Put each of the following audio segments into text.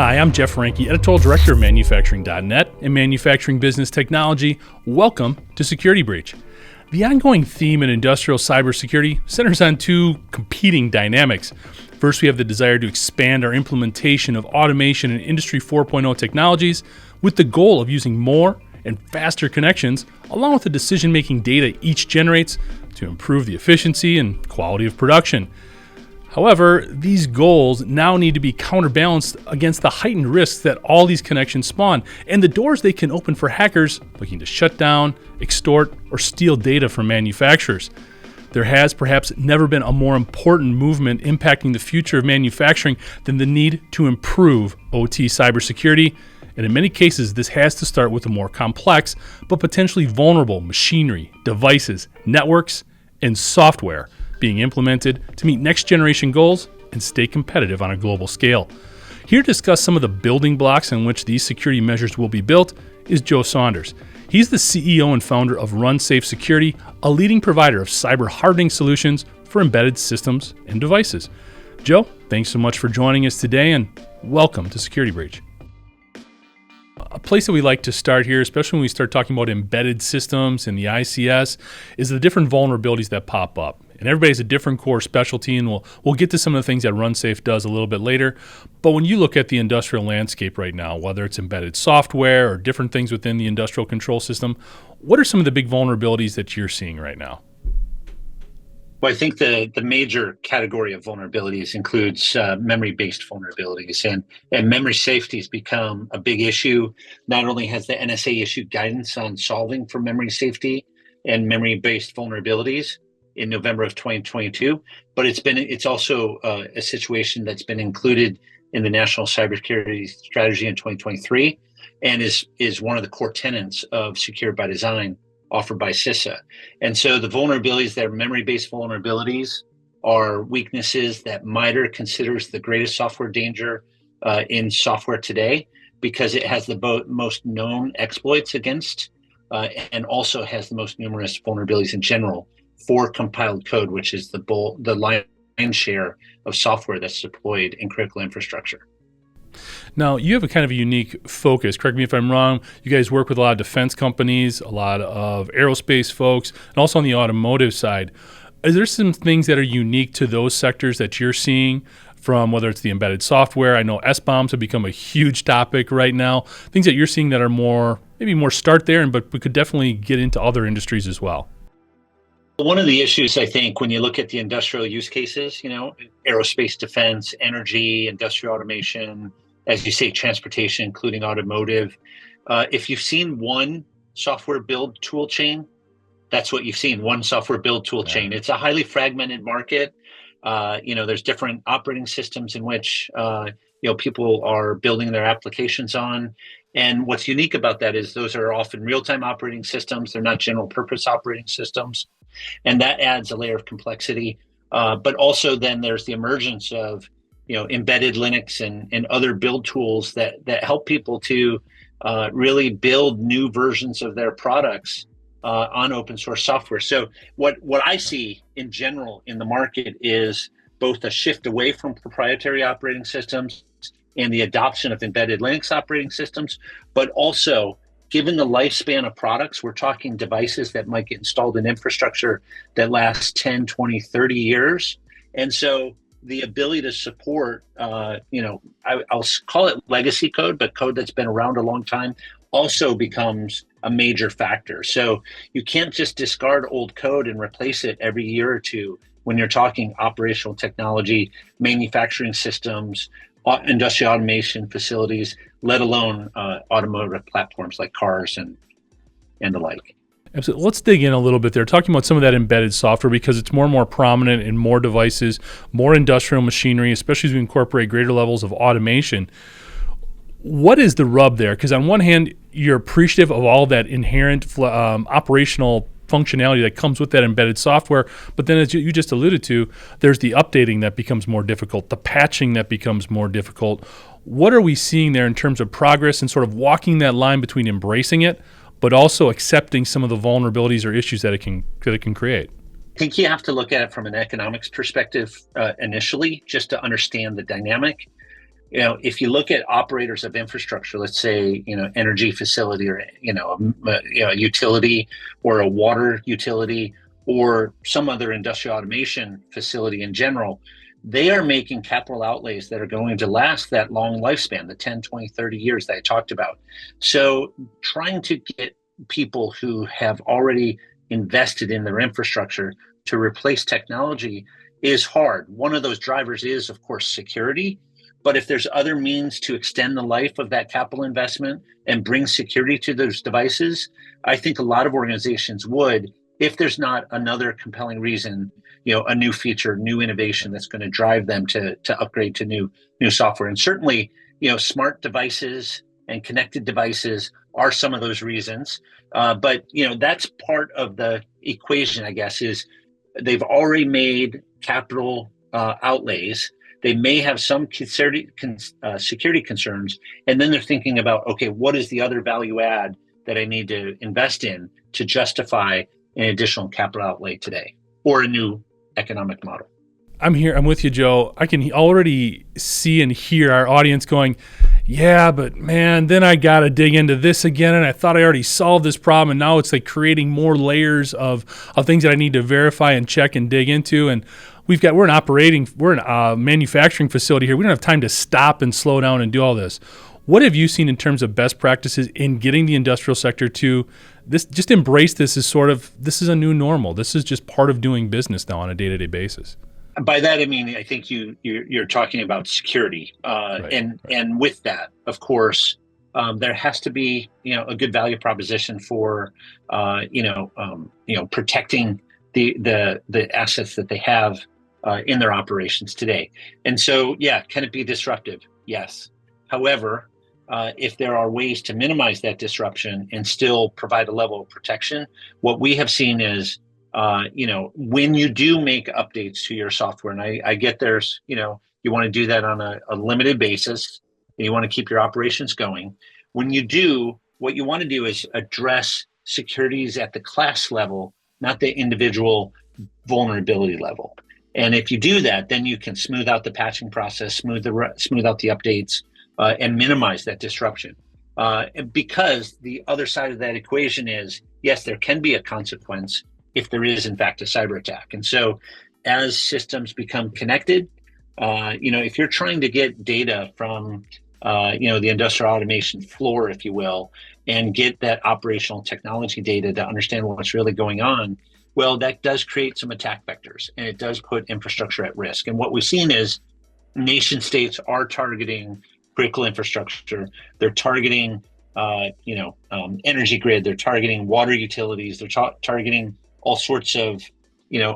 Hi, I'm Jeff Ranke, Editorial Director of Manufacturing.net and Manufacturing Business Technology. Welcome to Security Breach. The ongoing theme in industrial cybersecurity centers on two competing dynamics. First, we have the desire to expand our implementation of automation and Industry 4.0 technologies with the goal of using more and faster connections, along with the decision-making data each generates to improve the efficiency and quality of production. However, these goals now need to be counterbalanced against the heightened risks that all these connections spawn and the doors they can open for hackers looking to shut down, extort, or steal data from manufacturers. There has perhaps never been a more important movement impacting the future of manufacturing than the need to improve OT cybersecurity. And in many cases, this has to start with the more complex but potentially vulnerable machinery, devices, networks, and software being implemented to meet next generation goals and stay competitive on a global scale. Here to discuss some of the building blocks in which these security measures will be built is Joe Saunders. He's the CEO and founder of RunSafe Security, a leading provider of cyber hardening solutions for embedded systems and devices. Joe, thanks so much for joining us today and welcome to Security Breach. A place that we like to start here, especially when we start talking about embedded systems and the ICS, is the different vulnerabilities that pop up. And everybody has a different core specialty, and we'll get to some of the things that RunSafe does a little bit later. But when you look at the industrial landscape right now, whether it's embedded software or different things within the industrial control system, what are some of the big vulnerabilities that you're seeing right now? Well, I think the major category of vulnerabilities includes memory-based vulnerabilities, and memory safety has become a big issue. Not only has the NSA issued guidance on solving for memory safety and memory-based vulnerabilities in November of 2022, but it's also a situation that's been included in the National Cybersecurity Strategy in 2023, and is one of the core tenets of Secure by Design offered by CISA. And so the vulnerabilities that are memory-based vulnerabilities are weaknesses that MITRE considers the greatest software danger in software today, because it has the most known exploits against and also has the most numerous vulnerabilities in general for compiled code, which is the lion's share of software that's deployed in critical infrastructure. Now, you have a kind of a unique focus. Correct me if I'm wrong. You guys work with a lot of defense companies, a lot of aerospace folks, and also on the automotive side. Is there some things that are unique to those sectors that you're seeing from whether it's the embedded software? I know S-bombs have become a huge topic right now. Things that you're seeing that are maybe more start there, but we could definitely get into other industries as well. One of the issues, I think, when you look at the industrial use cases, aerospace, defense, energy, industrial automation, as you say, transportation, including automotive. If you've seen one software build tool chain, that's what you've seen, one software build tool chain. It's a highly fragmented market. There's different operating systems in which, people are building their applications on. And what's unique about that is those are often real-time operating systems. They're not general purpose operating systems. And that adds a layer of complexity. But also then there's the emergence of embedded Linux and other build tools that help people to really build new versions of their products on open source software. So what I see in general in the market is both a shift away from proprietary operating systems and the adoption of embedded Linux operating systems, but also given the lifespan of products, we're talking devices that might get installed in infrastructure that lasts 10, 20, 30 years. And so the ability to support, I'll call it legacy code, but code that's been around a long time also becomes a major factor. So you can't just discard old code and replace it every year or two when you're talking operational technology, manufacturing systems, industrial automation facilities, let alone automotive platforms like cars and the like. Absolutely. Let's dig in a little bit there, talking about some of that embedded software, because it's more and more prominent in more devices, more industrial machinery, especially as we incorporate greater levels of automation. What is the rub there? Because on one hand, you're appreciative of all that inherent operational functionality that comes with that embedded software, but then as you just alluded to, there's the updating that becomes more difficult, the patching that becomes more difficult. What are we seeing there in terms of progress and sort of walking that line between embracing it, but also accepting some of the vulnerabilities or issues that it can create? I think you have to look at it from an economics perspective initially, just to understand the dynamic. if you look at operators of infrastructure, let's say, energy facility, or, a utility, or a water utility, or some other industrial automation facility in general, they are making capital outlays that are going to last that long lifespan, the 10, 20, 30 years that I talked about. So trying to get people who have already invested in their infrastructure to replace technology is hard. One of those drivers is, of course, security. But if there's other means to extend the life of that capital investment and bring security to those devices, I think a lot of organizations would, if there's not another compelling reason, a new feature, new innovation that's going to drive them to upgrade to new software. And certainly, smart devices and connected devices are some of those reasons. But that's part of the equation, I guess, is they've already made capital outlays. They may have some security concerns, and then they're thinking about, okay, what is the other value add that I need to invest in to justify an additional capital outlay today, or a new economic model? I'm with you, Joe. I can already see and hear our audience going, yeah, but man, then I got to dig into this again. And I thought I already solved this problem. And now it's like creating more layers of things that I need to verify and check and dig into. And we're in a manufacturing facility here. We don't have time to stop and slow down and do all this. What have you seen in terms of best practices in getting the industrial sector to this, just embrace this as this is a new normal. This is just part of doing business now on a day-to-day basis. By that, I mean, I think you're talking about security, right. And with that, of course, there has to be a good value proposition for protecting the assets that they have in their operations today. And so, can it be disruptive? Yes. However, if there are ways to minimize that disruption and still provide a level of protection, what we have seen is, when you do make updates to your software, and I get there's, you want to do that on a limited basis, and you want to keep your operations going. When you do, what you want to do is address securities at the class level, not the individual vulnerability level. And if you do that, then you can smooth out the patching process, smooth out the updates, and minimize that disruption. Because the other side of that equation is, yes, there can be a consequence if there is, in fact, a cyber attack. And so as systems become connected, if you're trying to get data from, the industrial automation floor, if you will, and get that operational technology data to understand what's really going on, well, that does create some attack vectors, and it does put infrastructure at risk. And what we've seen is nation states are targeting critical infrastructure. They're targeting, energy grid. They're targeting water utilities. They're targeting all sorts of,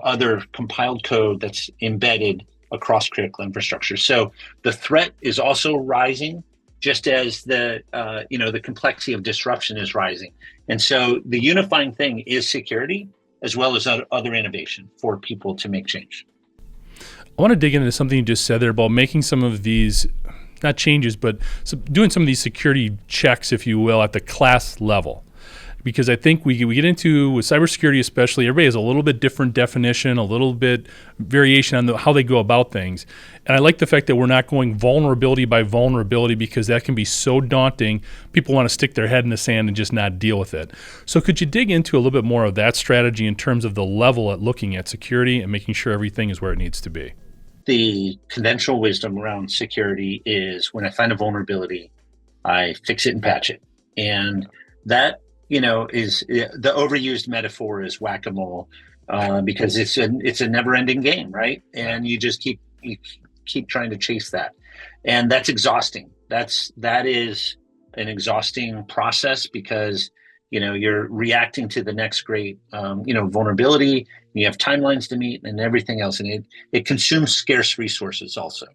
other compiled code that's embedded across critical infrastructure. So the threat is also rising, just as the complexity of disruption is rising. And so the unifying thing is security, as well as other innovation for people to make change. I want to dig into something you just said there about making some of these, not changes, but doing some of these security checks, if you will, at the class level. Because I think we get into, with cybersecurity especially, everybody has a little bit different definition, a little bit variation on how they go about things. And I like the fact that we're not going vulnerability by vulnerability, because that can be so daunting. People want to stick their head in the sand and just not deal with it. So could you dig into a little bit more of that strategy in terms of the level at looking at security and making sure everything is where it needs to be? The conventional wisdom around security is, when I find a vulnerability, I fix it and patch it. And that is the overused metaphor is whack-a-mole, because it's a never-ending game, right? And you just keep trying to chase that, and that's exhausting. That is an exhausting process, because you're reacting to the next great vulnerability. You have timelines to meet and everything else, and it consumes scarce resources also.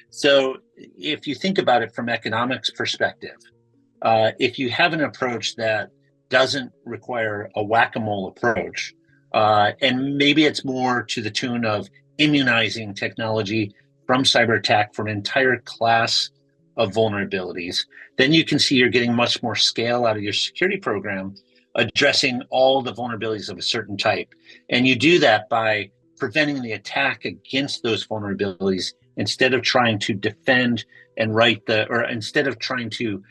So if you think about it from economics perspective, if you have an approach that doesn't require a whack-a-mole approach, and maybe it's more to the tune of immunizing technology from cyber attack for an entire class of vulnerabilities, then you can see you're getting much more scale out of your security program, addressing all the vulnerabilities of a certain type. And you do that by preventing the attack against those vulnerabilities instead of trying to defend and instead of trying to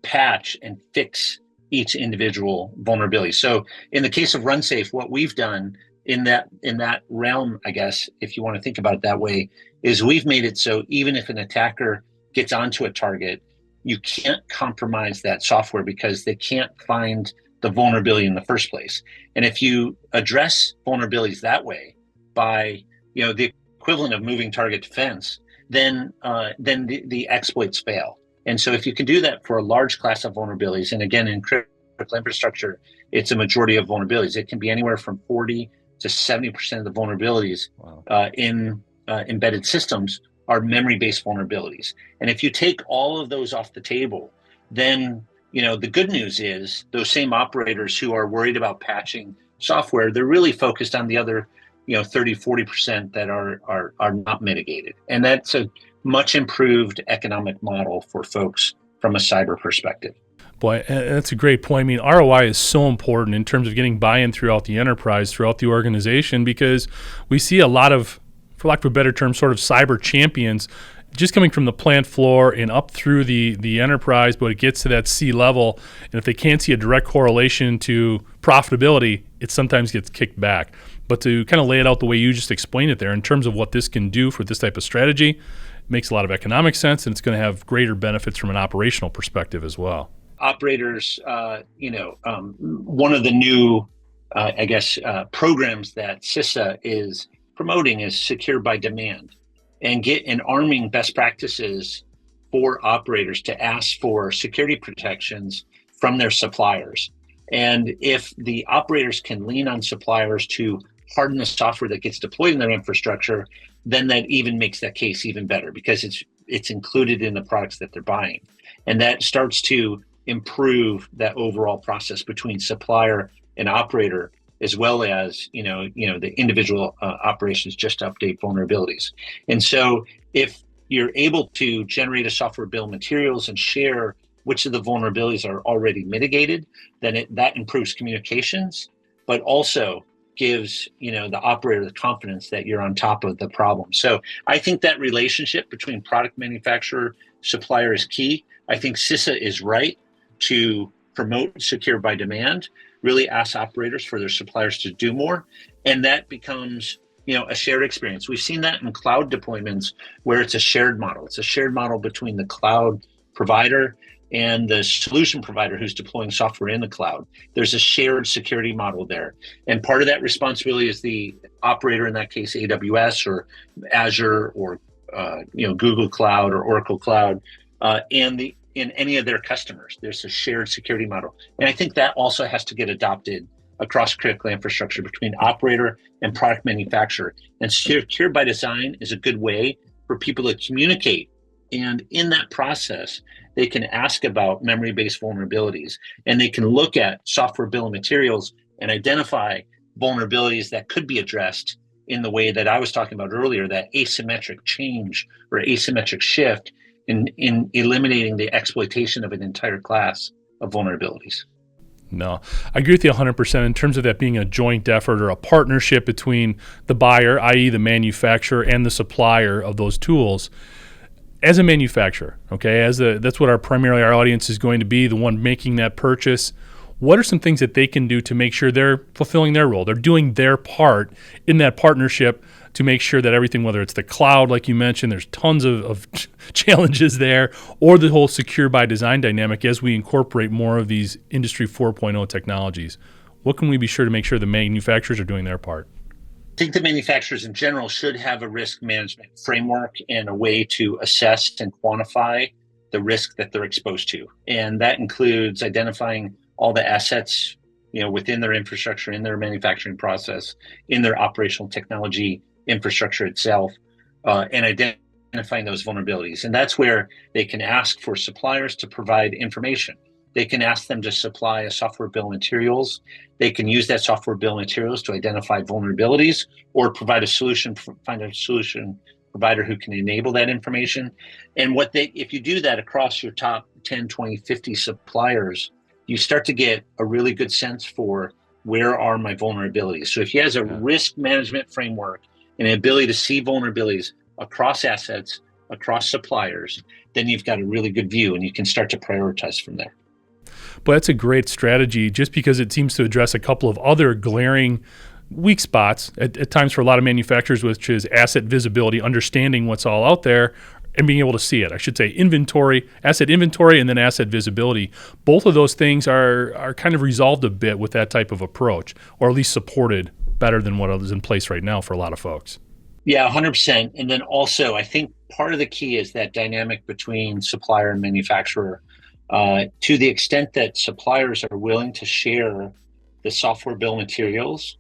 patch and fix each individual vulnerability. So in the case of RunSafe, what we've done in that realm, I guess, if you want to think about it that way, is we've made it so even if an attacker gets onto a target, you can't compromise that software because they can't find the vulnerability in the first place. And if you address vulnerabilities that way by, the equivalent of moving target defense, then the exploits fail. And so if you can do that for a large class of vulnerabilities, and again, in critical infrastructure, it's a majority of vulnerabilities. It can be anywhere from 40 to 70% of the vulnerabilities in embedded systems are memory-based vulnerabilities. And if you take all of those off the table, then the good news is those same operators who are worried about patching software, they're really focused on the other 30, 40% that are not mitigated. And that's a much improved economic model for folks from a cyber perspective. Boy, that's a great point. I mean, ROI is so important in terms of getting buy-in throughout the enterprise, throughout the organization, because we see a lot of, for lack of a better term, sort of cyber champions just coming from the plant floor and up through the enterprise, but it gets to that C level, and if they can't see a direct correlation to profitability, it sometimes gets kicked back. But to kind of lay it out the way you just explained it there in terms of what this can do for this type of strategy, it makes a lot of economic sense, and it's going to have greater benefits from an operational perspective as well. Operators, one of the new, programs that CISA is promoting is secure by demand, and arming best practices for operators to ask for security protections from their suppliers. And if the operators can lean on suppliers to harden the software that gets deployed in their infrastructure, then that even makes that case even better because it's included in the products that they're buying. And that starts to improve that overall process between supplier and operator, as well as the individual operations just to update vulnerabilities. And so if you're able to generate a software bill of materials and share which of the vulnerabilities are already mitigated, then that improves communications, but also gives the operator the confidence that you're on top of the problem. So I think that relationship between product manufacturer supplier is key. I think CISA is right to promote secure by demand, really ask operators for their suppliers to do more, and that becomes a shared experience. We've seen that in cloud deployments where it's a shared model. It's a shared model between the cloud provider and the solution provider who's deploying software in the cloud. There's a shared security model there. And part of that responsibility is the operator, in that case, AWS or Azure or Google Cloud or Oracle Cloud, and in any of their customers. There's a shared security model. And I think that also has to get adopted across critical infrastructure between operator and product manufacturer. And secure by design is a good way for people to communicate. And in that process, they can ask about memory-based vulnerabilities, and they can look at software bill of materials and identify vulnerabilities that could be addressed in the way that I was talking about earlier, that asymmetric change or asymmetric shift in eliminating the exploitation of an entire class of vulnerabilities. No, I agree with you 100% in terms of that being a joint effort or a partnership between the buyer, i.e. the manufacturer, and the supplier of those tools. As a manufacturer, okay, that's what primarily our audience is going to be, the one making that purchase. What are some things that they can do to make sure they're fulfilling their role? They're doing their part in that partnership to make sure that everything, whether it's the cloud, like you mentioned, there's tons of challenges there, or the whole secure by design dynamic as we incorporate more of these Industry 4.0 technologies. What can we be sure to make sure the manufacturers are doing their part? I think the manufacturers in general should have a risk management framework and a way to assess and quantify the risk that they're exposed to. And that includes identifying all the assets, within their infrastructure, in their manufacturing process, in their operational technology infrastructure itself, and identifying those vulnerabilities. And that's where they can ask for suppliers to provide information. They can ask them to supply a software bill of materials. They can use that software bill of materials to identify vulnerabilities or find a solution provider who can enable that information. And if you do that across your top 10, 20, 50 suppliers, you start to get a really good sense for where are my vulnerabilities. So if he has a risk management framework and an ability to see vulnerabilities, across assets, across suppliers, then you've got a really good view and you can start to prioritize from there. But that's a great strategy just because it seems to address a couple of other glaring weak spots at times for a lot of manufacturers, which is asset visibility, understanding what's all out there and being able to see it. I should say asset inventory, and then asset visibility. Both of those things are kind of resolved a bit with that type of approach, or at least supported better than what is in place right now for a lot of folks. Yeah, 100%. And then also, I think part of the key is that dynamic between supplier and manufacturer. To the extent that suppliers are willing to share the software bill of materials,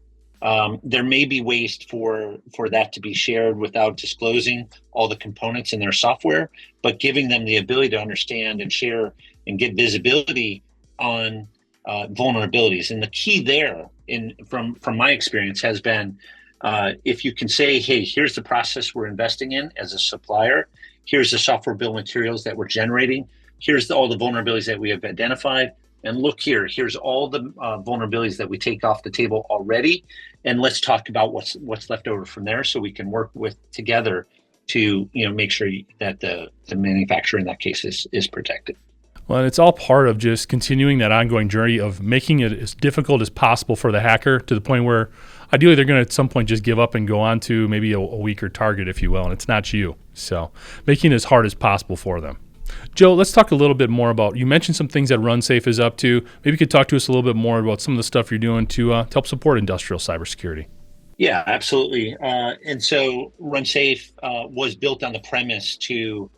there may be ways for that to be shared without disclosing all the components in their software, but giving them the ability to understand and share and get visibility on vulnerabilities. And the key there, from my experience, has been if you can say, hey, here's the process we're investing in as a supplier, here's the software bill of materials that we're generating, here's all the vulnerabilities that we have identified, and look here's all the vulnerabilities that we take off the table already, and let's talk about what's left over from there, so we can work together to make sure that the manufacturer in that case is protected. Well, and it's all part of just continuing that ongoing journey of making it as difficult as possible for the hacker, to the point where ideally they're going to at some point just give up and go on to maybe a weaker target, if you will, and it's not you. So making it as hard as possible for them. Joe, let's talk a little bit more about, you mentioned some things that RunSafe is up to. Maybe you could talk to us a little bit more about some of the stuff you're doing to help support industrial cybersecurity. Yeah, absolutely. And so RunSafe was built on the premise to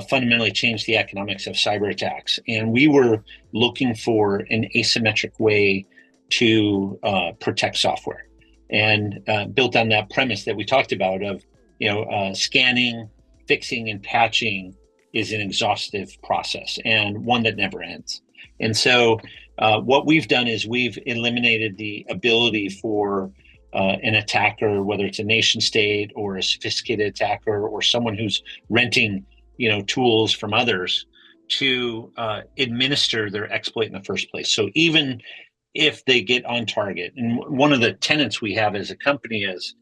fundamentally change the economics of cyber attacks. And we were looking for an asymmetric way to protect software, and built on that premise that we talked about of, scanning, fixing, and patching is an exhaustive process and one that never ends. And so what we've done is we've eliminated the ability for an attacker, whether it's a nation state or a sophisticated attacker or someone who's renting tools from others, to administer their exploit in the first place. So even if they get on target, and one of the tenets we have as a company is,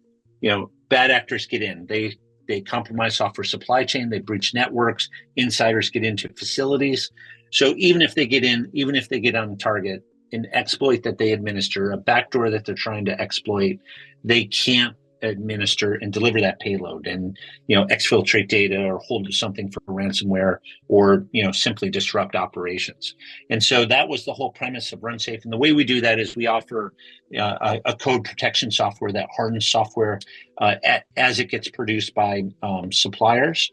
bad actors get in, they compromise software supply chain, they breach networks, insiders get into facilities. So even if they get in, even if they get on target, an exploit that they administer, a backdoor that they're trying to exploit, they can't administer and deliver that payload and exfiltrate data or hold something for ransomware, or simply disrupt operations. And so that was the whole premise of RunSafe. And the way we do that is we offer a code protection software that hardens software as it gets produced by suppliers.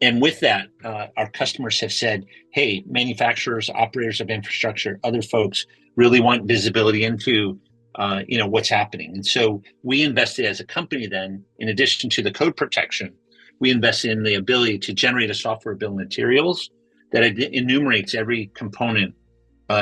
And with that, our customers have said, hey, manufacturers, operators of infrastructure, other folks really want visibility into what's happening. And so we invested as a company then, in addition to the code protection, we invested in the ability to generate a software bill of materials that enumerates every component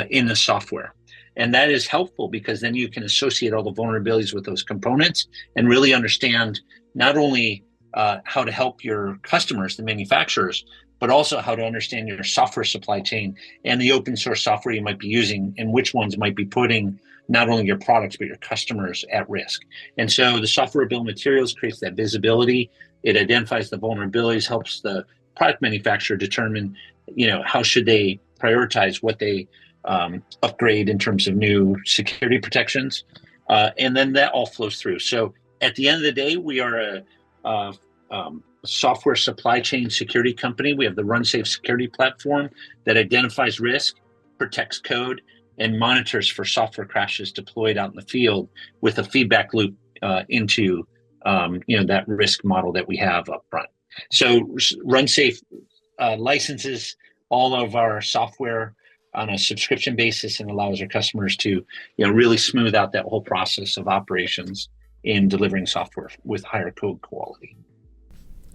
in the software. And that is helpful because then you can associate all the vulnerabilities with those components and really understand not only how to help your customers, the manufacturers, but also how to understand your software supply chain and the open source software you might be using, and which ones might be putting not only your products, but your customers at risk. And so the software bill of materials creates that visibility. It identifies the vulnerabilities, helps the product manufacturer determine, how should they prioritize what they upgrade in terms of new security protections. And then that all flows through. So at the end of the day, we are a software supply chain security company. We have the RunSafe security platform that identifies risk, protects code, and monitors for software crashes deployed out in the field with a feedback loop into that risk model that we have up front. So RunSafe licenses all of our software on a subscription basis and allows our customers to really smooth out that whole process of operations in delivering software with higher code quality.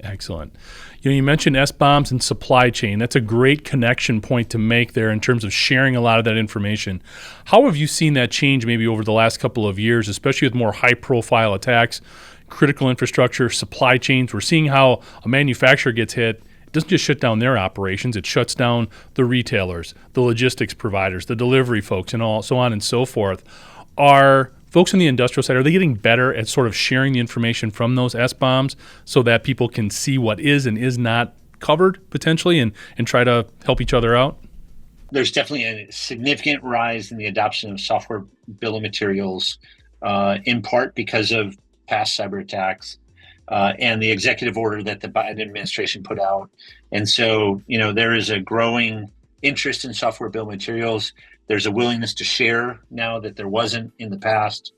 Excellent. You mentioned SBOMs and supply chain. That's a great connection point to make there in terms of sharing a lot of that information. How have you seen that change maybe over the last couple of years, especially with more high-profile attacks, critical infrastructure, supply chains? We're seeing how a manufacturer gets hit. It doesn't just shut down their operations. It shuts down the retailers, the logistics providers, the delivery folks, and all so on and so forth. Are folks on the industrial side, are they getting better at sort of sharing the information from those SBOMs so that people can see what is and is not covered potentially and try to help each other out? There's definitely a significant rise in the adoption of software bill of materials, in part because of past cyber attacks and the executive order that the Biden administration put out. And so, there is a growing interest in software bill of materials. There's a willingness to share now that there wasn't in the past.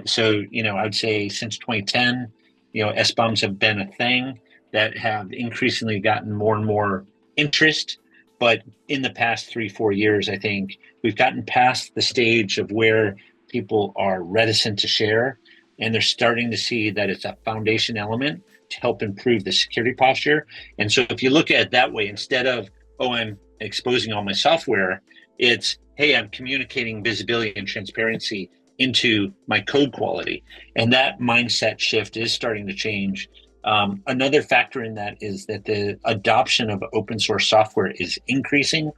So, I would say since 2010, SBOMs have been a thing that have increasingly gotten more and more interest. But in the past 3-4 years, I think we've gotten past the stage of where people are reticent to share, and they're starting to see that it's a foundation element to help improve the security posture. And so if you look at it that way, instead of, oh, I'm exposing all my software, it's, hey, I'm communicating visibility and transparency into my code quality. And that mindset shift is starting to change. Another factor in that is that the adoption of open source software is increasing.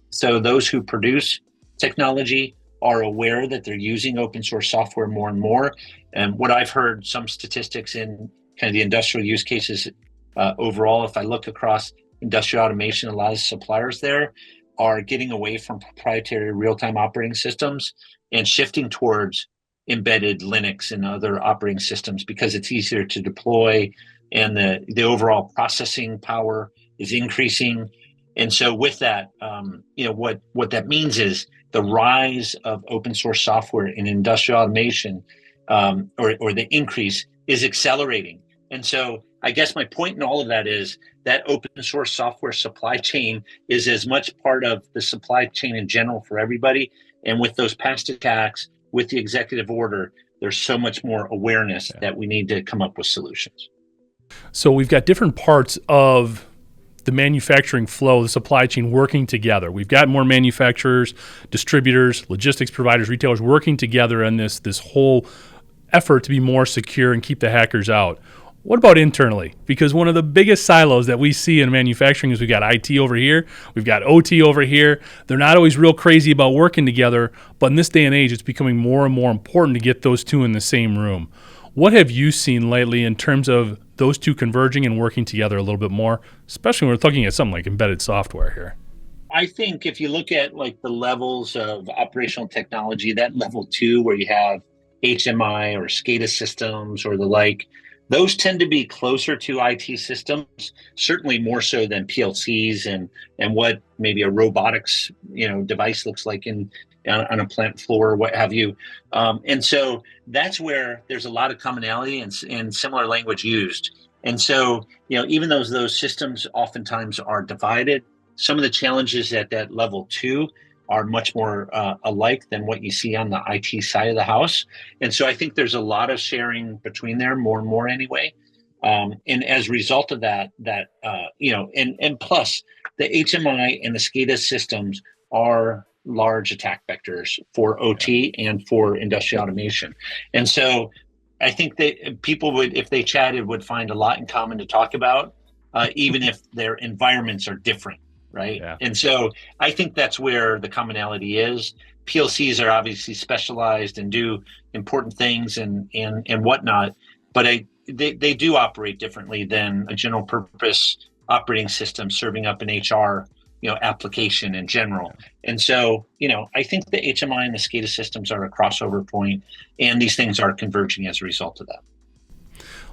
So those who produce technology are aware that they're using open source software more and more. And what I've heard, some statistics in kind of the industrial use cases overall, if I look across industrial automation, a lot of suppliers there are getting away from proprietary real-time operating systems and shifting towards embedded Linux and other operating systems because it's easier to deploy and the overall processing power is increasing. And so with that, what that means is the rise of open source software in industrial automation or the increase is accelerating. And so I guess my point in all of that is that open source software supply chain is as much part of the supply chain in general for everybody. And with those past attacks, with the executive order, there's so much more awareness that we need to come up with solutions. So we've got different parts of the manufacturing flow, the supply chain working together. We've got more manufacturers, distributors, logistics providers, retailers working together in this whole effort to be more secure and keep the hackers out. What about internally? Because one of the biggest silos that we see in manufacturing is we've got IT over here, we've got OT over here. They're not always real crazy about working together, but in this day and age, it's becoming more and more important to get those two in the same room. What have you seen lately in terms of those two converging and working together a little bit more, especially when we're looking at something like embedded software here? I think if you look at like the levels of operational technology, that level 2 where you have HMI or SCADA systems or the like, those tend to be closer to IT systems, certainly more so than PLCs and what maybe a robotics device looks like on a plant floor or what have you. And so that's where there's a lot of commonality and similar language used. And so, even though those systems oftentimes are divided, some of the challenges at that level 2 are much more alike than what you see on the IT side of the house. And so I think there's a lot of sharing between there, more and more anyway. And as a result of that, and plus the HMI and the SCADA systems are large attack vectors for OT and for industrial automation. And so I think that people would, if they chatted, would find a lot in common to talk about, even if their environments are different. Right. Yeah. And so I think that's where the commonality is. PLCs are obviously specialized and do important things and whatnot, but they do operate differently than a general purpose operating system serving up an HR application in general. And so, I think the HMI and the SCADA systems are a crossover point, and these things are converging as a result of that.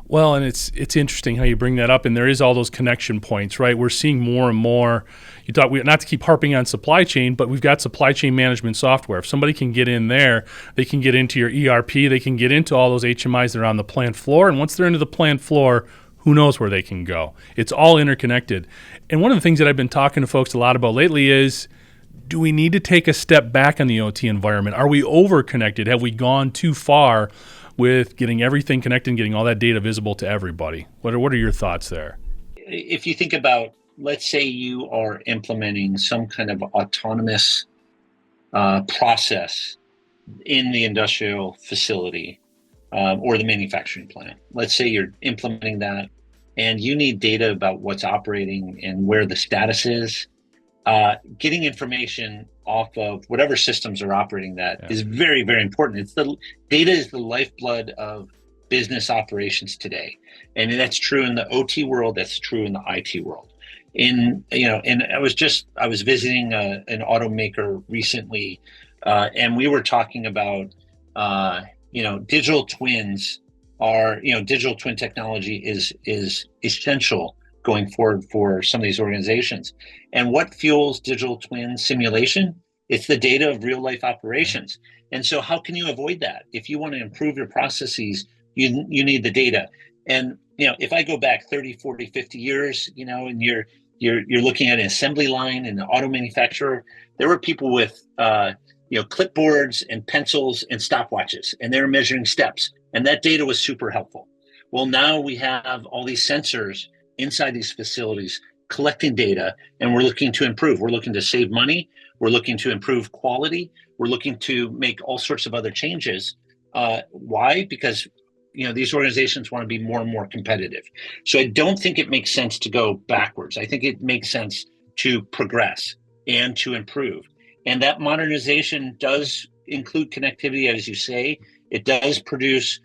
Well, and it's interesting how you bring that up, and there is all those connection points, right? We're seeing more and more. You thought not to keep harping on supply chain, but we've got supply chain management software. If somebody can get in there, they can get into your ERP, they can get into all those HMIs that are on the plant floor, and once they're into the plant floor, who knows where they can go? It's all interconnected. And one of the things that I've been talking to folks a lot about lately is, do we need to take a step back on the OT environment? Are we over-connected? Have we gone too far with getting everything connected and getting all that data visible to everybody? What are your thoughts there? If you think about, let's say you are implementing some kind of autonomous process in the industrial facility or the manufacturing plant. Let's say you're implementing that and you need data about what's operating and where the status is. Getting information off of whatever systems are operating that Yeah. is very, very important. Data is the lifeblood of business operations today. And that's true in the OT world, that's true in the IT world. And I was visiting an automaker recently, and we were talking about, digital twins digital twin technology is essential going forward for some of these organizations. And what fuels digital twin simulation? It's the data of real life operations. And so how can you avoid that? If you want to improve your processes, you need the data. And if I go back 30, 40, 50 years, and you're looking at an assembly line in an auto manufacturer, there were people with clipboards and pencils and stopwatches, and they're measuring steps. And that data was super helpful. Well, now we have all these sensors inside these facilities collecting data, and we're looking to improve. We're looking to save money. We're looking to improve quality. We're looking to make all sorts of other changes. Why? Because these organizations want to be more and more competitive. So I don't think it makes sense to go backwards. I think it makes sense to progress and to improve. And that modernization does include connectivity, as you say. It does produce,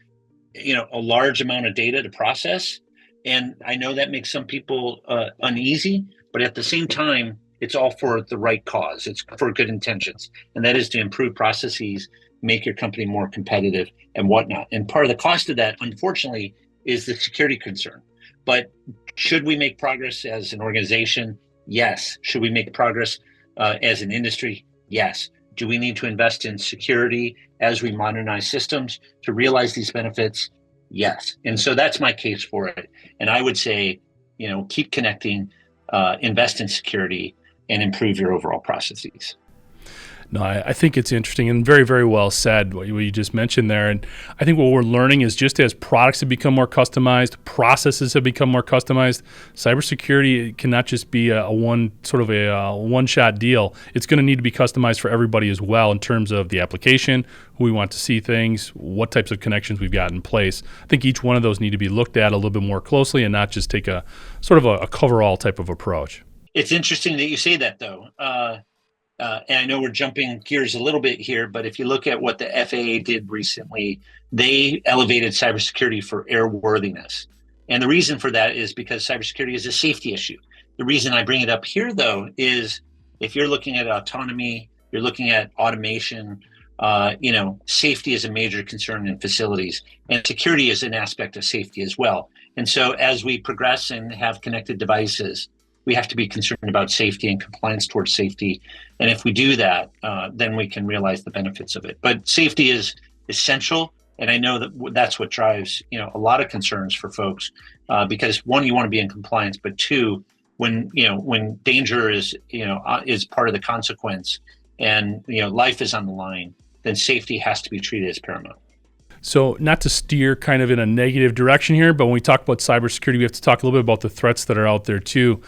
a large amount of data to process. And I know that makes some people uneasy, but at the same time, it's all for the right cause. It's for good intentions. And that is to improve processes, make your company more competitive and whatnot. And part of the cost of that, unfortunately, is the security concern. But should we make progress as an organization? Yes. Should we make progress as an industry? Yes. Do we need to invest in security as we modernize systems to realize these benefits? Yes. And so that's my case for it. And I would say, keep connecting, invest in security, and improve your overall processes. No, I think it's interesting and very, very well said what you just mentioned there. And I think what we're learning is just as products have become more customized, processes have become more customized, cybersecurity cannot just be a one-shot deal. It's going to need to be customized for everybody as well in terms of the application, who we want to see things, what types of connections we've got in place. I think each one of those need to be looked at a little bit more closely and not just take a sort of a cover-all type of approach. It's interesting that you say that, though. And I know we're jumping gears a little bit here, but if you look at what the FAA did recently, they elevated cybersecurity for airworthiness. And the reason for that is because cybersecurity is a safety issue. The reason I bring it up here, though, is if you're looking at autonomy, you're looking at automation, safety is a major concern in facilities, and security is an aspect of safety as well. And so as we progress and have connected devices, we have to be concerned about safety and compliance towards safety. And if we do that, then we can realize the benefits of it. But safety is essential. And I know that that's what drives, a lot of concerns for folks, because one, you want to be in compliance, but two, when danger is part of the consequence and, life is on the line, then safety has to be treated as paramount. So not to steer kind of in a negative direction here, but when we talk about cybersecurity, we have to talk a little bit about the threats that are out there too.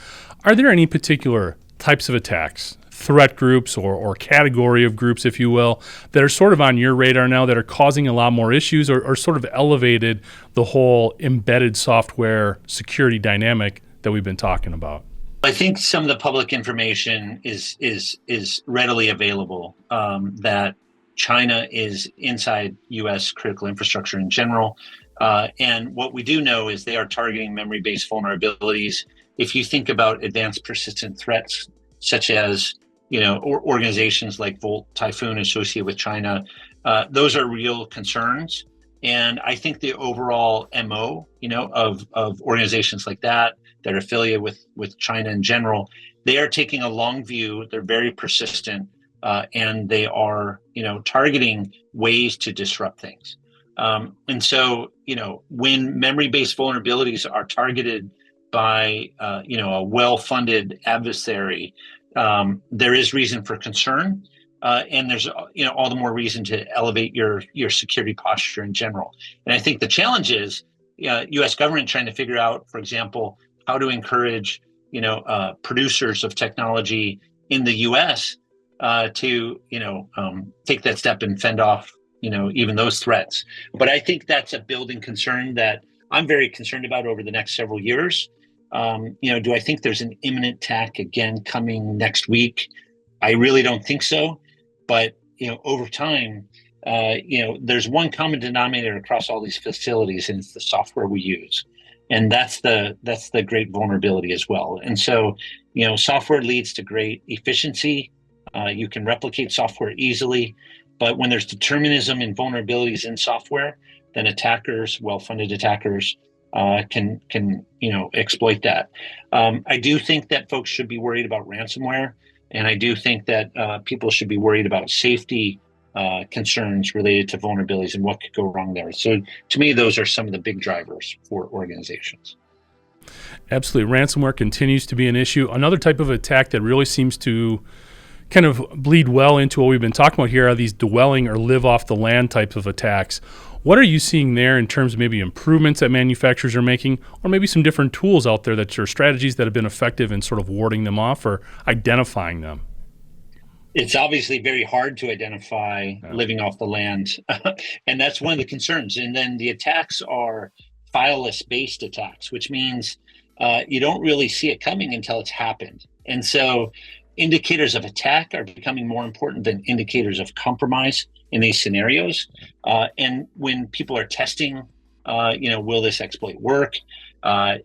Are there any particular types of attacks, threat groups or category of groups, if you will, that are sort of on your radar now that are causing a lot more issues or sort of elevated the whole embedded software security dynamic that we've been talking about? I think some of the public information is readily available, that China is inside U.S. critical infrastructure in general. And what we do know is they are targeting memory-based vulnerabilities. If you think about advanced persistent threats, such as, organizations like Volt Typhoon associated with China, those are real concerns. And I think the overall MO, of organizations like that are affiliated with China in general, they are taking a long view. They're very persistent. And they are, targeting ways to disrupt things. And so, when memory-based vulnerabilities are targeted by, a well-funded adversary, there is reason for concern. And there's, all the more reason to elevate your security posture in general. And I think the challenge is U.S. government trying to figure out, for example, how to encourage, producers of technology in the U.S. To take that step and fend off even those threats. But I think that's a building concern that I'm very concerned about over the next several years. Do I think there's an imminent attack again coming next week? I really don't think so. But over time, there's one common denominator across all these facilities, and it's the software we use, and that's the great vulnerability as well. And so, software leads to great efficiency. You can replicate software easily, but when there's determinism and vulnerabilities in software, then attackers, well-funded attackers, can exploit that. I do think that folks should be worried about ransomware, and I do think that people should be worried about safety concerns related to vulnerabilities and what could go wrong there. So to me, those are some of the big drivers for organizations. Absolutely. Ransomware continues to be an issue. Another type of attack that really seems to kind of bleed well into what we've been talking about here are these dwelling or live off the land types of attacks. What are you seeing there in terms of maybe improvements that manufacturers are making, or maybe some different tools out there that are strategies that have been effective in sort of warding them off or identifying them? It's obviously very hard to identify living off the land, and that's one of the concerns. And then the attacks are fileless-based attacks, which means you don't really see it coming until it's happened. And so indicators of attack are becoming more important than indicators of compromise in these scenarios. And when people are testing, will this exploit work?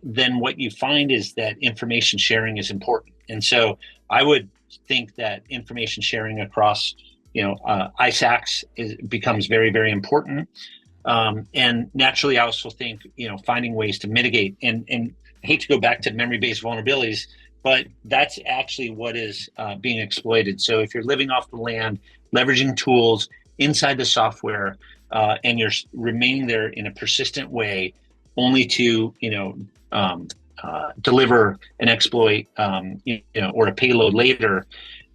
Then what you find is that information sharing is important. And so I would think that information sharing across, ISACs becomes very, very important. And naturally, I also think, finding ways to mitigate. And I hate to go back to memory-based vulnerabilities, but that's actually what is being exploited. So if you're living off the land, leveraging tools inside the software, and you're remaining there in a persistent way, only to deliver an exploit, or a payload later,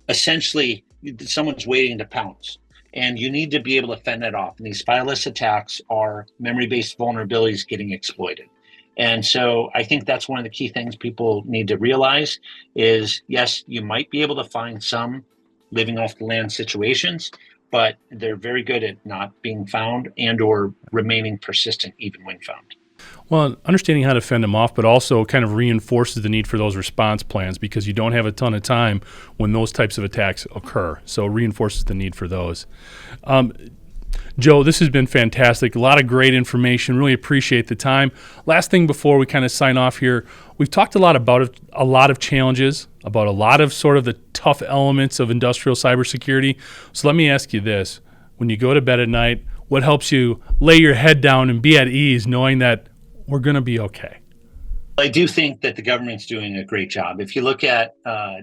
essentially someone's waiting to pounce. And you need to be able to fend that off. And these fileless attacks are memory-based vulnerabilities getting exploited. And so I think that's one of the key things people need to realize is, yes, you might be able to find some living off the land situations, but they're very good at not being found and or remaining persistent even when found. Well, understanding how to fend them off, but also kind of reinforces the need for those response plans because you don't have a ton of time when those types of attacks occur. So it reinforces the need for those. Joe, this has been fantastic. A lot of great information. Really appreciate the time. Last thing before we kind of sign off here, we've talked a lot about a lot of challenges, about a lot of sort of the tough elements of industrial cybersecurity. So let me ask you this. When you go to bed at night, what helps you lay your head down and be at ease knowing that we're going to be okay? I do think that the government's doing a great job. If you look at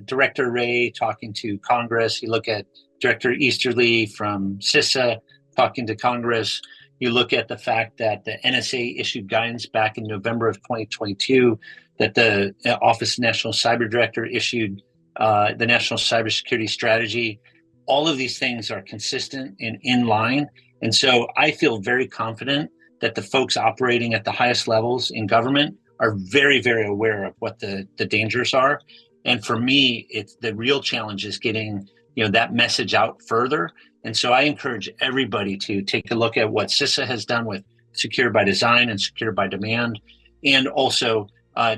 Director Wray talking to Congress, you look at Director Easterly from CISA talking to Congress, you look at the fact that the NSA issued guidance back in November of 2022, that the Office of National Cyber Director issued the National Cybersecurity Strategy. All of these things are consistent and in line. And so I feel very confident that the folks operating at the highest levels in government are very, very aware of what the dangers are. And for me, it's the real challenge is getting that message out further. And so I encourage everybody to take a look at what CISA has done with Secure by Design and Secure by Demand, and also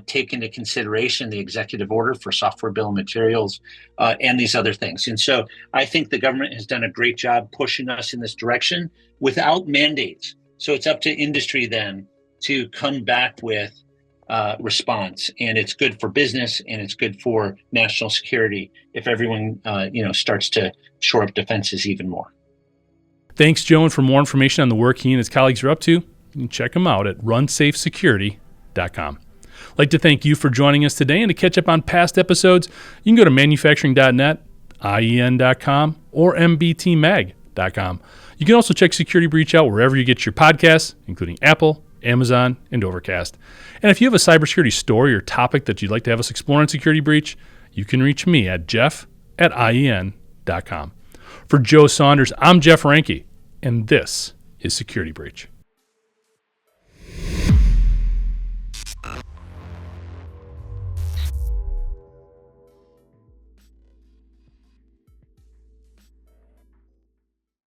take into consideration the executive order for software bill of materials and these other things. And so I think the government has done a great job pushing us in this direction without mandates. So it's up to industry then to come back with response, and it's good for business and it's good for national security if everyone starts to shore up defenses even more. Thanks, Joe. And for more information on the work he and his colleagues are up to, you can check them out at runsafesecurity.com. I'd like to thank you for joining us today, and to catch up on past episodes, you can go to manufacturing.net, IEN.com, or mbtmag.com. You can also check Security Breach out wherever you get your podcasts, including Apple, Amazon, and Overcast. And if you have a cybersecurity story or topic that you'd like to have us explore on Security Breach, you can reach me at jeff@ien.com. For Joe Saunders, I'm Jeff Ranke, and this is Security Breach.